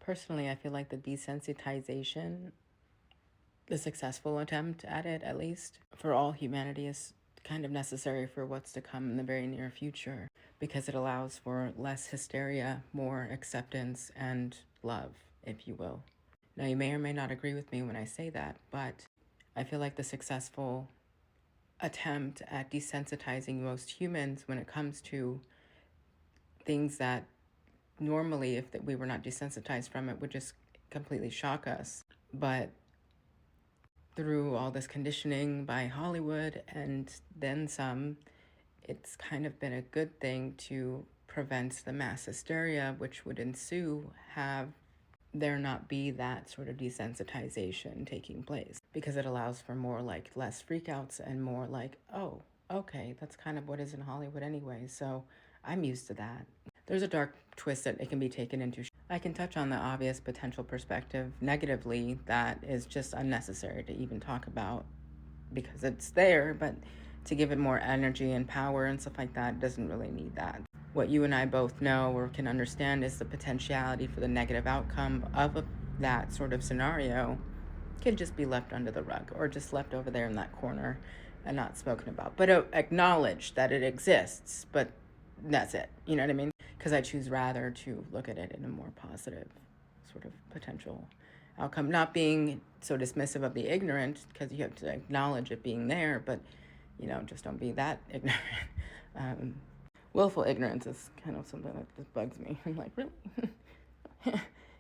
Personally, I feel like the desensitization, the successful attempt at it, at least, for all humanity is kind of necessary for what's to come in the very near future because it allows for less hysteria, more acceptance, and love, if you will. Now, you may or may not agree with me when I say that, but I feel like the successful attempt at desensitizing most humans when it comes to things that normally, if we were not desensitized from it, would just completely shock us. But through all this conditioning by Hollywood and then some, it's kind of been a good thing to prevent the mass hysteria which would ensue have there not be that sort of desensitization taking place, because it allows for more like less freakouts and more like, oh, okay, that's kind of what is in Hollywood anyway, so I'm used to that. There's a dark twist that it can be taken into. I can touch on the obvious potential perspective negatively that is just unnecessary to even talk about because it's there, but to give it more energy and power and stuff like that doesn't really need that. What you and I both know or can understand is the potentiality for the negative outcome of that sort of scenario can just be left under the rug or just left over there in that corner and not spoken about. But acknowledge that it exists, but that's it. You know what I mean? Because I choose rather to look at it in a more positive sort of potential outcome. Not being so dismissive of the ignorant, because you have to acknowledge it being there, but, just don't be that ignorant. Willful ignorance is kind of something that just bugs me. I'm like, really?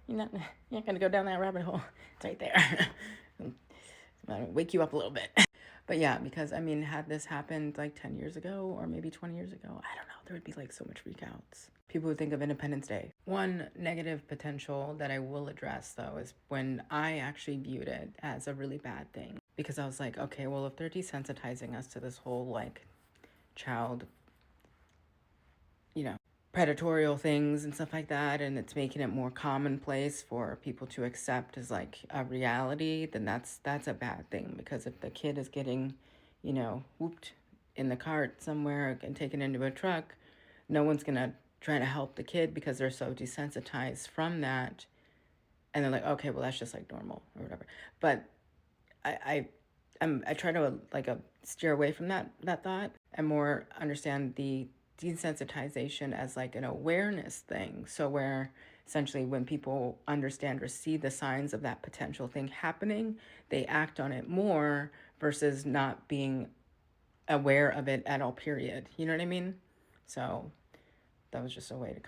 You're not going to go down that rabbit hole. It's right there. I'll wake you up a little bit. But yeah, because had this happened like 10 years ago or maybe 20 years ago, I don't know, there would be like so much freakouts. People would think of Independence Day. One negative potential that I will address though is when I actually viewed it as a really bad thing. Because I was like, okay, well, if they're desensitizing us to this whole like child, predatorial things and stuff like that, and it's making it more commonplace for people to accept as like a reality, then that's a bad thing. Because if the kid is getting, whooped in the cart somewhere and taken into a truck, no one's gonna try to help the kid because they're so desensitized from that, and they're like, okay, well, that's just like normal or whatever. But I try to steer away from that thought and more understand the desensitization as like an awareness thing. So where essentially when people understand or see the signs of that potential thing happening, they act on it more versus not being aware of it at all, period. You know what I mean? So that was just a way to kind